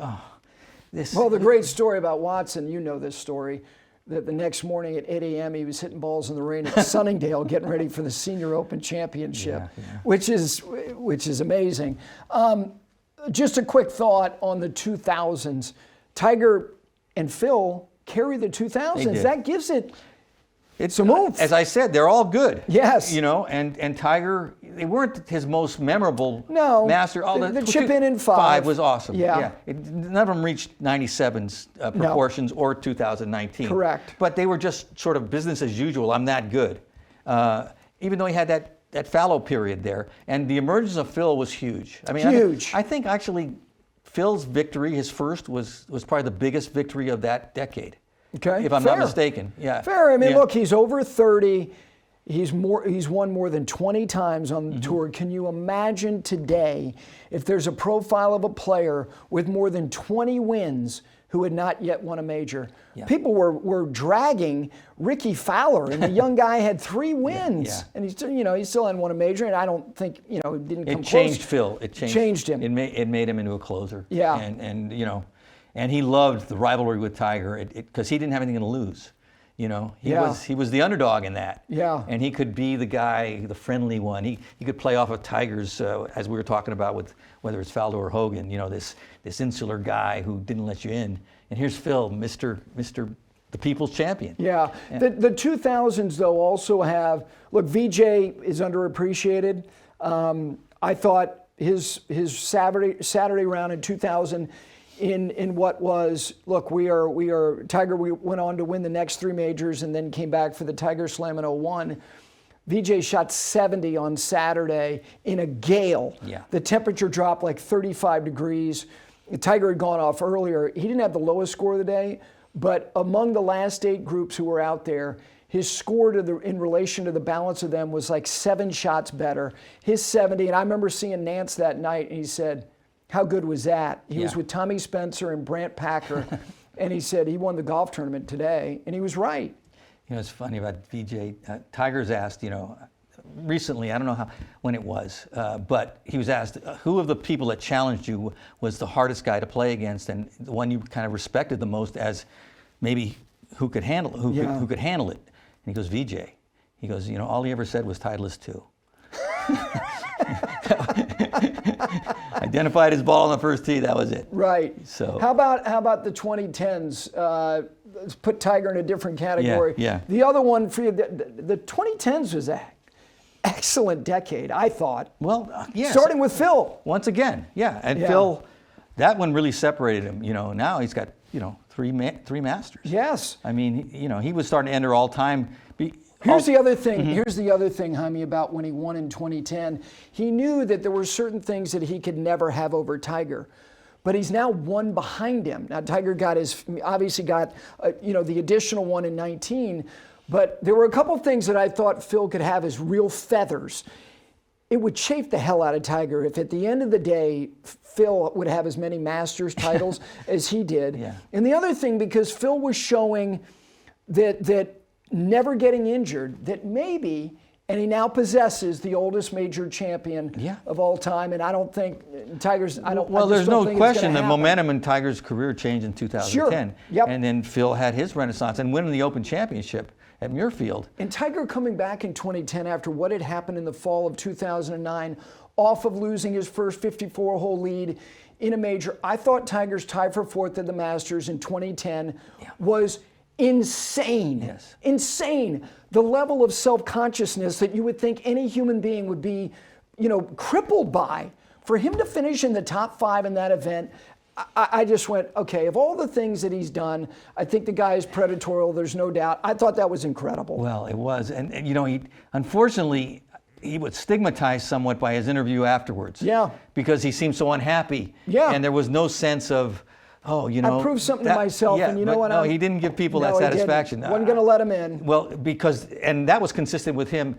this. Well, the great story about Watson, you know this story, that the next morning at 8 a.m. he was hitting balls in the rain at Sunningdale getting ready for the Senior Open Championship, which is amazing. Just a quick thought on the 2000s. Tiger and Phil carry the 2000s. That gives it... It's a move. As I said, they're all good. Yes. And Tiger, they weren't his most memorable master. The chip in 5 was awesome. Yeah. None of them reached 97's proportions or 2019. Correct. But they were just sort of business as usual. I'm that good. Even though he had that fallow period there. And the emergence of Phil was huge. I mean, huge. I think actually Phil's victory, his first, was probably the biggest victory of that decade. Okay. If I'm not mistaken. Yeah. Fair. I mean, look, he's over 30. He's won more than 20 times on the tour. Can you imagine today if there's a profile of a player with more than 20 wins who had not yet won a major? Yeah. People were dragging Ricky Fowler, and the young guy had 3 wins, and he still hadn't won a major. And I don't think it didn't come close. It changed Phil. It changed him. It made him into a closer. Yeah. And he loved the rivalry with Tiger because he didn't have anything to lose. You know, Yeah. he was the underdog in that. Yeah. And he could be the guy, the friendly one. He could play off of Tiger's, as we were talking about with whether it's Faldo or Hogan. You know, this insular guy who didn't let you in. And here's Phil, Mr. the people's champion. Yeah. The 2000s though also have, look, VJ is underappreciated. I thought his Saturday round in 2000 in what was, look, Tiger went on to win the next 3 majors and then came back for the Tiger Slam in 01. VJ shot 70 on Saturday in a gale. Yeah. The temperature dropped like 35 degrees. Tiger had gone off earlier. He didn't have the lowest score of the day, but among the last 8 groups who were out there, his score in relation to the balance of them was like 7 shots better. His 70, and I remember seeing Nance that night, and he said, how good was that? He was with Tommy Spencer and Brant Packer, and he said he won the golf tournament today, and he was right. You know, it's funny about VJ. Tiger's asked, you know, recently, I don't know when it was, but he was asked, who of the people that challenged you was the hardest guy to play against, and the one you kind of respected the most as maybe who could handle it, who could handle it. And he goes, VJ. He goes, you know, all he ever said was Titleist 2. Identified his ball on the first tee, that was it. Right. So how about the 2010s? Let's put Tiger in a different category. Yeah. The other one for you, the 2010s was an excellent decade, I thought. Well, yes. Starting with Phil. Once again, yeah. And Phil, that one really separated him. You know, now he's got, you know, three Masters. Yes. I mean, you know, he was starting to enter all time. Here's the other thing. Here's the other thing, Jaime, about when he won in 2010. He knew that there were certain things that he could never have over Tiger, but he's now one behind him. Now Tiger obviously got the additional one in 19, but there were a couple of things that I thought Phil could have as real feathers. It would chafe the hell out of Tiger if at the end of the day Phil would have as many Masters titles as he did. Yeah. And the other thing, because Phil was showing that never getting injured, that maybe, and he now possesses the oldest major champion of all time, and I don't think Tiger's, Well, there's no question the momentum in Tiger's career changed in 2010. Sure. Yep. And then Phil had his renaissance and winning the Open Championship at Muirfield. And Tiger coming back in 2010 after what had happened in the fall of 2009, off of losing his first 54-hole lead in a major. I thought Tiger's tie for 4th at the Masters in 2010 was insane. Yes. Insane. The level of self-consciousness that you would think any human being would be, crippled by. For him to finish in the top 5 in that event, I just went, okay, of all the things that he's done, I think the guy is predatorial, there's no doubt. I thought that was incredible. Well, it was. And he unfortunately, he was stigmatized somewhat by his interview afterwards. Yeah. Because he seemed so unhappy. Yeah. And there was no sense of, I proved something to myself, and you know what? No, he didn't give people that satisfaction. Wasn't going to let him in. Well, and that was consistent with him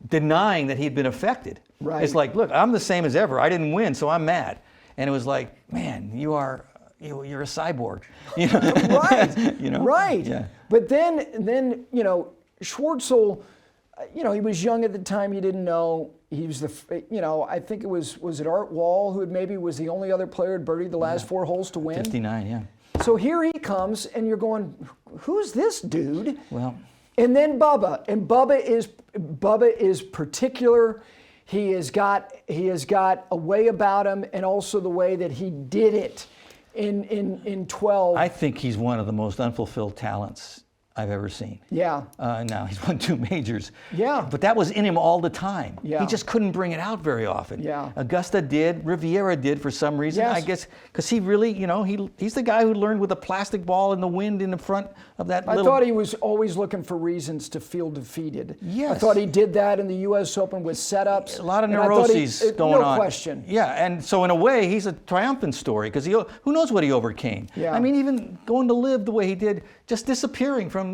denying that he'd been affected. Right. It's like, look, I'm the same as ever. I didn't win, so I'm mad. And it was like, man, you're a cyborg. Right. Right. Yeah. But then Schwartzel, he was young at the time. He didn't know. He was I think it was it Art Wall who maybe was the only other player who birdied the last 4 holes to win. 59, yeah. So here he comes, and you're going, who's this dude? Well. And then Bubba, and Bubba is particular. He has got a way about him, and also the way that he did it in 12. I think he's one of the most unfulfilled talents I've ever seen. Yeah. Now he's won 2 majors. Yeah. But that was in him all the time. Yeah. He just couldn't bring it out very often. Yeah. Augusta did. Riviera did for some reason. Yes. I guess because he really, he's the guy who learned with a plastic ball in the wind in the front of that I thought he was always looking for reasons to feel defeated. Yes. I thought he did that in the U.S. Open with setups. A lot of neuroses going on. No question. Yeah, and so in a way, he's a triumphant story because who knows what he overcame. Yeah. I mean, even going to live the way he did, just disappearing from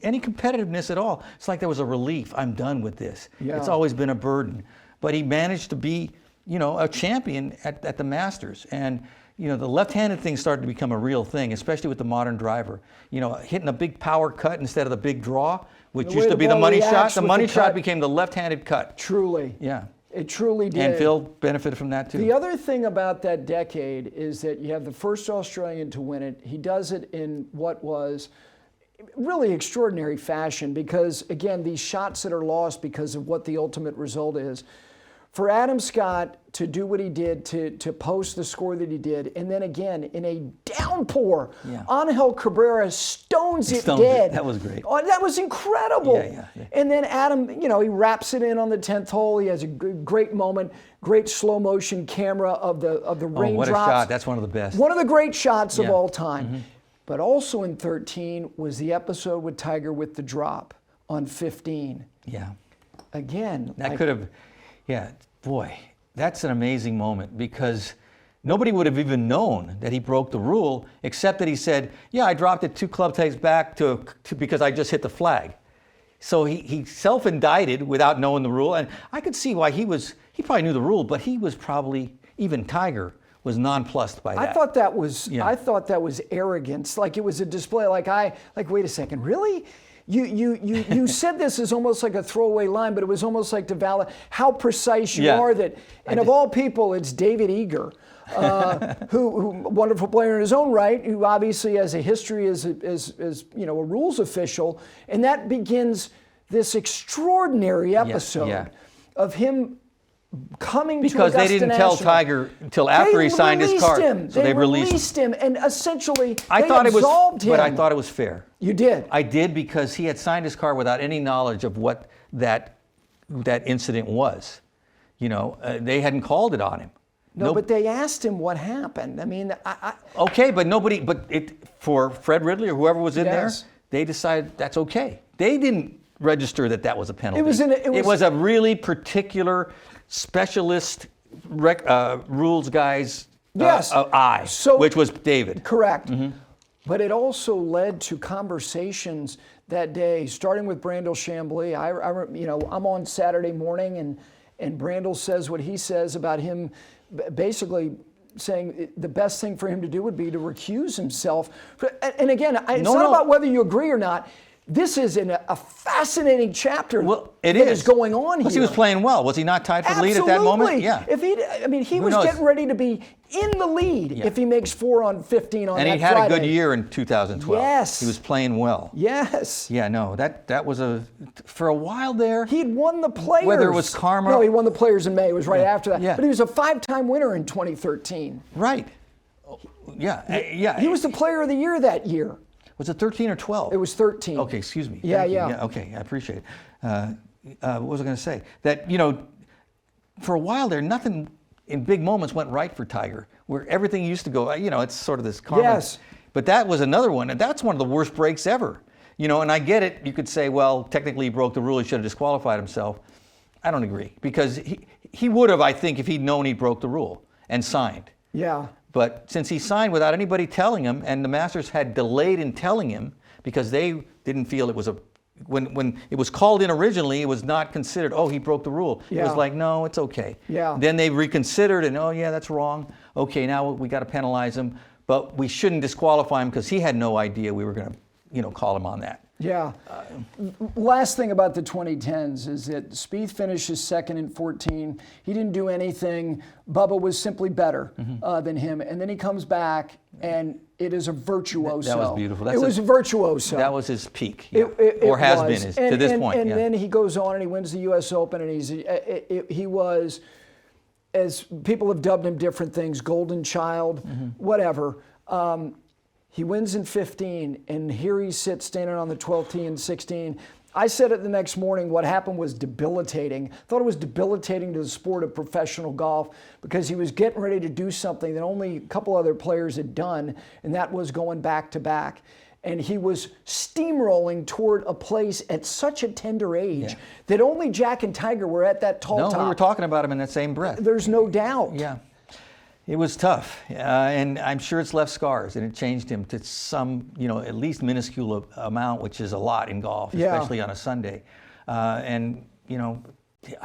any competitiveness at all. It's like there was a relief. I'm done with this. Yeah. It's always been a burden. But he managed to be, a champion at the Masters. And, the left-handed thing started to become a real thing, especially with the modern driver. Hitting a big power cut instead of the big draw, which used to be the money shot. The money shot became the left-handed cut. Truly. Yeah. It truly did. And Phil benefited from that too. The other thing about that decade is that you have the first Australian to win it. He does it in what was, really extraordinary fashion because, again, these shots that are lost because of what the ultimate result is. For Adam Scott to do what he did, to post the score that he did, and then again, in a downpour, Angel Cabrera stones it dead. That was great. Oh, that was incredible. Yeah. And then Adam, he wraps it in on the 10th hole. He has a great moment, great slow motion camera of the raindrops. What a shot. That's one of the best. One of the great shots of all time. But also in 13 was the episode with Tiger with the drop on 15. Yeah. Again. That could have, boy, that's an amazing moment because nobody would have even known that he broke the rule except that he said, I dropped it 2 club takes back to because I just hit the flag. So he self-indicted without knowing the rule. And I could see why he probably knew the rule, but he was probably, even Tiger, was nonplussed by that. I thought that was arrogance. Like it was a display. Like wait a second, really? You said this is almost like a throwaway line, but it was almost like to validate how precise you are. That, and of all people, it's David Eager, who wonderful player in his own right, who obviously has a history as a rules official, and that begins this extraordinary episode of him coming because to Augusta they didn't National. tell Tiger until after he signed his card. So they released him, and essentially absolved him. But I thought it was fair. You did. I did because he had signed his card without any knowledge of what that incident was. They hadn't called it on him. No, but they asked him what happened. I mean, okay, but for Fred Ridley or whoever was in there, they decided that's okay. They didn't register that was a penalty. It was a really particular specialist rules guy's eye, which was David. Correct. But it also led to conversations that day, starting with Brandel Chambly. I'm on Saturday morning, and Brandel says what he says about him, basically saying the best thing for him to do would be to recuse himself. And again, it's not about whether you agree or not. This is a fascinating chapter that is going on here. He was playing well. Was he not tied for the lead at that moment? Yeah. He was getting ready to be in the lead if he makes 4 on 15 on that Friday. And he had a good year in 2012. Yes. He was playing well. Yes. Yeah, no, that was for a while there. He'd won the Players. Whether it was karma. No, he won the Players in May. It was right after that. Yeah. But he was a 5-time winner in 2013. Right. Yeah. He was the Player of the Year that year. Was it 13 or 12? It was 13. Okay, excuse me. Yeah. Okay, I appreciate it. What was I going to say? That, for a while there, nothing in big moments went right for Tiger, where everything used to go, it's sort of this karma. Yes. But that was another one, and that's one of the worst breaks ever. And I get it. You could say, well, technically he broke the rule. He should have disqualified himself. I don't agree, because he would have, I think, if he'd known he broke the rule and signed. Yeah. But since he signed without anybody telling him, and the Masters had delayed in telling him because they didn't feel it was when it was called in originally, it was not considered, he broke the rule. Yeah. It was like, no, it's okay. Yeah. Then they reconsidered and, that's wrong. Okay, now we got to penalize him, but we shouldn't disqualify him because he had no idea we were going to, call him on that. Yeah. Last thing about the 2010s is that Spieth finishes second in 14. He didn't do anything. Bubba was simply better than him. And then he comes back, and it is a virtuoso. That was beautiful. It was a virtuoso. That was his peak, It has was. been to this point. And then he goes on and he wins the U.S. Open, and he was, as people have dubbed him different things, golden child, whatever. He wins in 15, and here he sits standing on the 12th tee in 16. I said it the next morning, what happened was debilitating. I thought it was debilitating to the sport of professional golf because he was getting ready to do something that only a couple other players had done, and that was going back to back. And he was steamrolling toward a place at such a tender age that only Jack and Tiger were at that tall top. No, we were talking about him in that same breath. There's no doubt. Yeah. It was tough, and I'm sure it's left scars, and it changed him to some, at least minuscule amount, which is a lot in golf, especially on a Sunday. I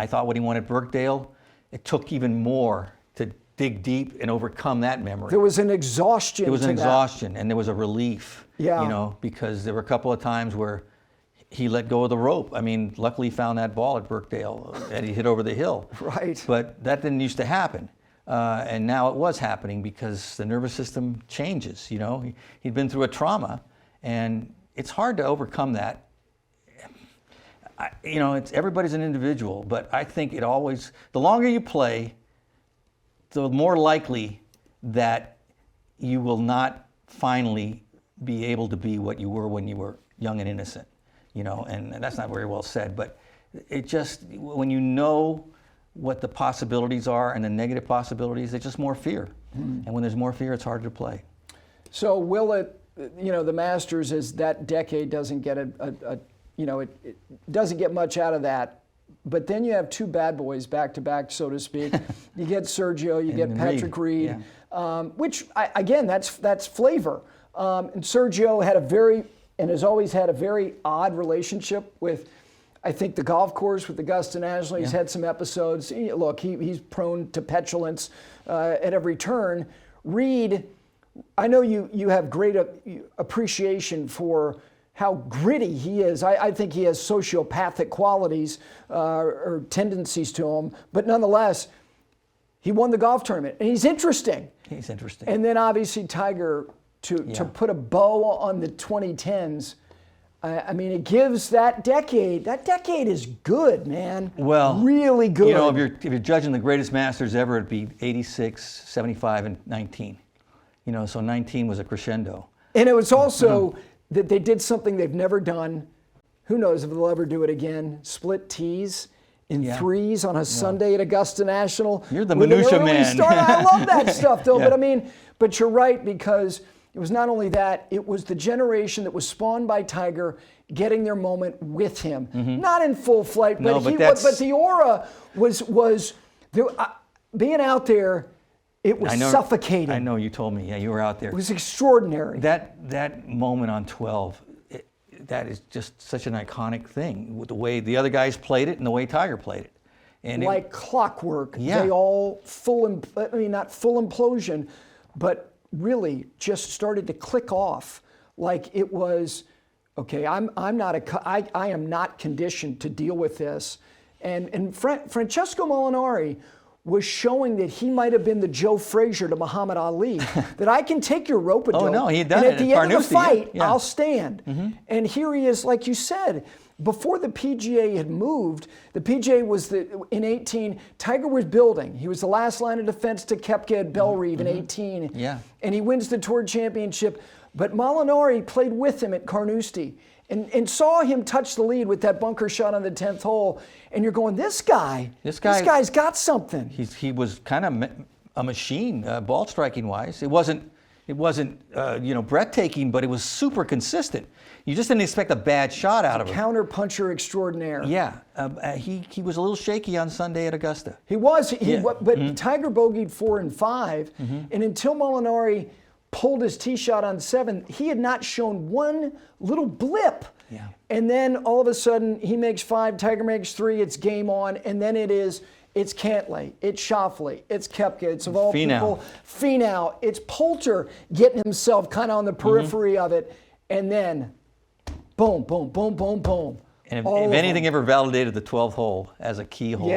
thought when he won at Birkdale, it took even more to dig deep and overcome that memory. There was an exhaustion. There was an exhaustion, and there was a relief, because there were a couple of times where he let go of the rope. I mean, luckily he found that ball at Birkdale that he hit over the hill. Right. But that didn't used to happen. And now it was happening because the nervous system changes, He'd been through a trauma, and it's hard to overcome that. Everybody's an individual, but I think the longer you play, the more likely that you will not finally be able to be what you were when you were young and innocent, and that's not very well said, but it just, when you know what the possibilities are and the negative possibilities, there's just more fear. And when there's more fear, it's harder to play. So will it, the Masters, as that decade doesn't get it doesn't get much out of that. But then you have two bad boys back to back, so to speak. You get Sergio, you get Patrick Reed, which again, that's flavor. And Sergio had has always had a very odd relationship with, I think, the golf course with Augusta National. He's had some episodes. Look, he's prone to petulance at every turn. Reed, I know you have great appreciation for how gritty he is. I think he has sociopathic qualities or tendencies to him, but nonetheless, he won the golf tournament, and he's interesting. He's interesting. And then obviously Tiger, to put a bow on the 2010s, I mean, it gives that decade is good, man. Well, really good. If you're judging the greatest Masters ever, it'd be 86, 75, and 19. So 19 was a crescendo. And it was also that they did something they've never done. Who knows if they'll ever do it again? Split tees in threes on a Sunday at Augusta National. You're the minutia man. I love that stuff, though. But you're right, because it was not only that, it was the generation that was spawned by Tiger getting their moment with him. Not in full flight, but the aura was being out there. It was suffocating. I know, you told me. Yeah, you were out there. It was extraordinary. That moment on 12, that is just such an iconic thing, with the way the other guys played it and the way Tiger played it. And like clockwork, they all not full implosion, but really just started to click off. Like it was, okay, I am not conditioned to deal with this. And Francesco Molinari was showing that he might have been the Joe Frazier to Muhammad Ali, that I can take your rope-a-dope, oh, no, he had done and at the end of the fight, yeah. I'll stand. And here he is, like you said, before the PGA had moved, the PGA was in 18, Tiger was building. He was the last line of defense to Koepka at Bellerive in 18. Yeah. And he wins the Tour Championship. But Molinari played with him at Carnoustie and saw him touch the lead with that bunker shot on the 10th hole. And you're going, this guy's got something. He was kind of a machine, ball striking wise. It wasn't breathtaking, but it was super consistent. You just didn't expect a bad shot out of him. Counter puncher extraordinaire. Yeah, he was a little shaky on Sunday at Augusta. He was, but Tiger bogeyed 4 and 5, and until Molinari pulled his tee shot on 7, he had not shown one little blip. Yeah. And then all of a sudden he makes 5, Tiger makes 3, it's game on, and then it's Cantlay, it's Schauffele, it's Koepka, it's of all people, Finau, it's Poulter getting himself kind of on the periphery of it, and then boom, boom, boom, boom, boom. And if anything ever validated the 12th hole as a key hole,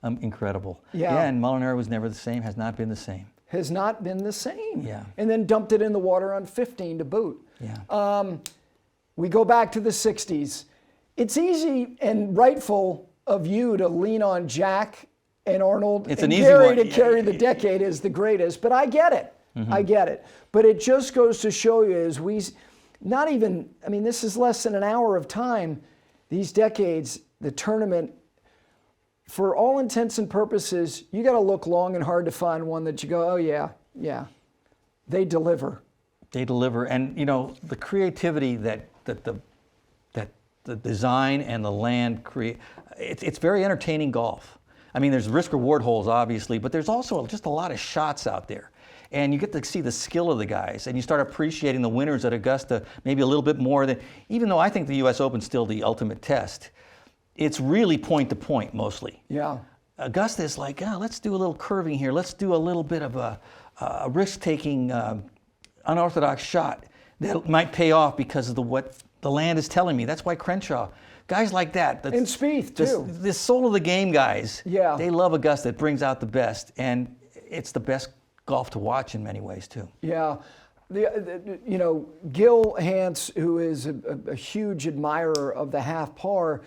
incredible. Yeah, and Molinari was never the same, has not been the same. Has not been the same. Yeah. And then dumped it in the water on 15 to boot. Yeah. We go back to the 60s. It's easy and rightful of you to lean on Jack and Arnold and Gary to carry the decade as the greatest, but I get it. I get it. But it just goes to show you, this is less than an hour of time, these decades, the tournament, for all intents and purposes, you got to look long and hard to find one that you go, oh yeah, they deliver. They deliver, and the creativity that the design and the land create. It's very entertaining golf. I mean, there's risk-reward holes, obviously, but there's also just a lot of shots out there. And you get to see the skill of the guys, and you start appreciating the winners at Augusta maybe a little bit more than, even though I think the U.S. Open's still the ultimate test, it's really point-to-point mostly. Yeah. Augusta is like, let's do a little curving here. Let's do a little bit of a risk-taking, unorthodox shot that might pay off because of what the land is telling me. That's why Crenshaw, guys like that. And Spieth, too. The soul of the game guys, they love Augusta. It brings out the best, and it's the best golf to watch in many ways, too. Yeah. Gil Hanse, who is a huge admirer of the half par,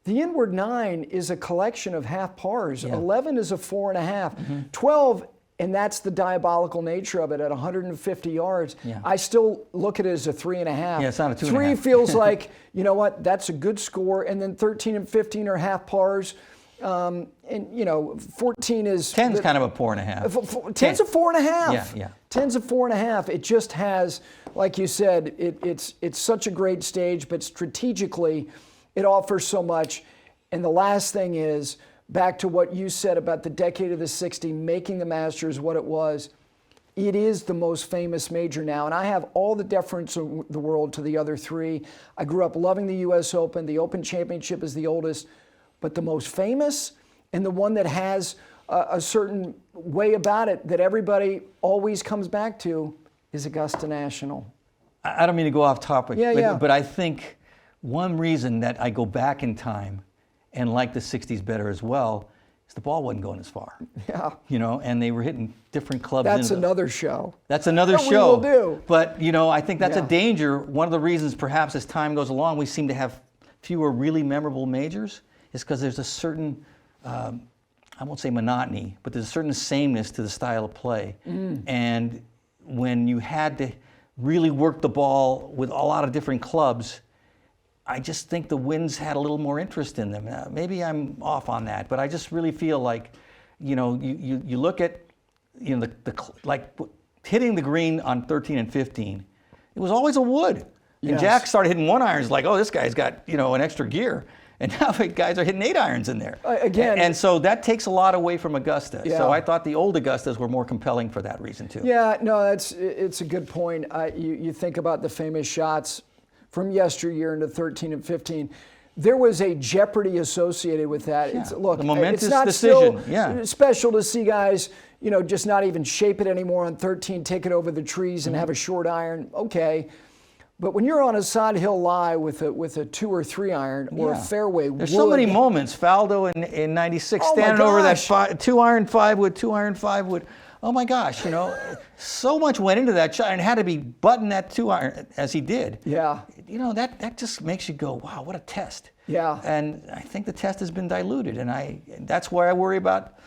the inward 9 is a collection of half pars. Yeah. 11 is a 4.5. 12, and that's the diabolical nature of it at 150 yards. Yeah. I still look at it as a 3.5. Yeah, it's not a 2.5. 3 feels like, you know what, that's a good score. And then 13 and 15 are half pars. And 14 is 10's kind of a 4.5. 10's a 4.5. Yeah. 10's a 4.5. It just has, like you said, it's such a great stage, but strategically, it offers so much. And the last thing is, back to what you said about the decade of the 60s, making the Masters what it was. It is the most famous major now, and I have all the deference in the world to the other 3. I grew up loving the U.S. Open. The Open Championship is the oldest, but the most famous and the one that has a certain way about it that everybody always comes back to is Augusta National. I don't mean to go off topic, Yeah. But I think one reason that I go back in time and like the 60s better as well is the ball wasn't going as far. Yeah. And they were hitting different clubs. That's another show. That's another That show. we will do. But, I think that's a Yeah. danger. One of the reasons perhaps as time goes along we seem to have fewer really memorable majors is because there's a certain, I won't say monotony, but there's a certain sameness to the style of play. And when you had to really work the ball with a lot of different clubs, I just think the wins had a little more interest in them. Maybe I'm off on that, but I just really feel like, you look at, like hitting the green on 13 and 15, it was always a wood. Yes. And Jack started hitting 1-irons like, oh, this guy's got, an extra gear. And now guys are hitting 8-irons in there. Again. And so that takes a lot away from Augusta. Yeah. So I thought the old Augustas were more compelling for that reason too. Yeah, no, it's a good point. You think about the famous shots from yesteryear into 13 and 15. There was a jeopardy associated with that. Yeah. Look, The momentous it's not decision. still Yeah. special to see guys, just not even shape it anymore on 13, take it over the trees and have a short iron. Okay. But when you're on a side hill lie with a 2 or 3 iron or a fairway There's wood, so many moments. Faldo in 96 Oh my standing over that gosh. 2-iron 5-wood, 2-iron 5-wood. Oh my gosh, so much went into that shot and had to be button that 2-iron as he did. Yeah. That just makes you go, wow, what a test. Yeah. And I think the test has been diluted, and that's why I worry about,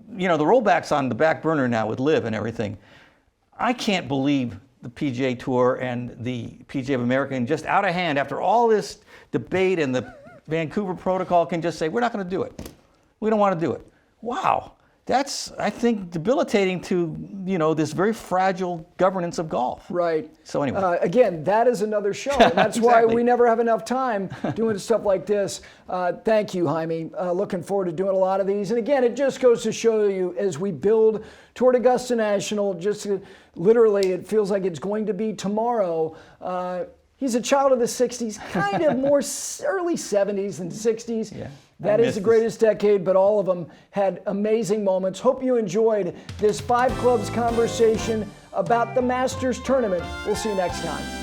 the rollbacks on the back burner now with Liv and everything. I can't believe the PGA Tour and the PGA of America, and just out of hand after all this debate and the Vancouver Protocol can just say, we're not going to do it. We don't want to do it. Wow. That's, I think, debilitating to, this very fragile governance of golf. Right. So anyway. Again, that is another show. And that's why Exactly. we never have enough time doing stuff like this. Thank you, Jaime. Looking forward to doing a lot of these. And again, it just goes to show you as we build toward Augusta National, literally it feels like it's going to be tomorrow. He's a child of the 60s, kind of more early 70s than 60s. Yeah. That is the greatest decade, but all of them had amazing moments. Hope you enjoyed this 5 Clubs conversation about the Masters Tournament. We'll see you next time.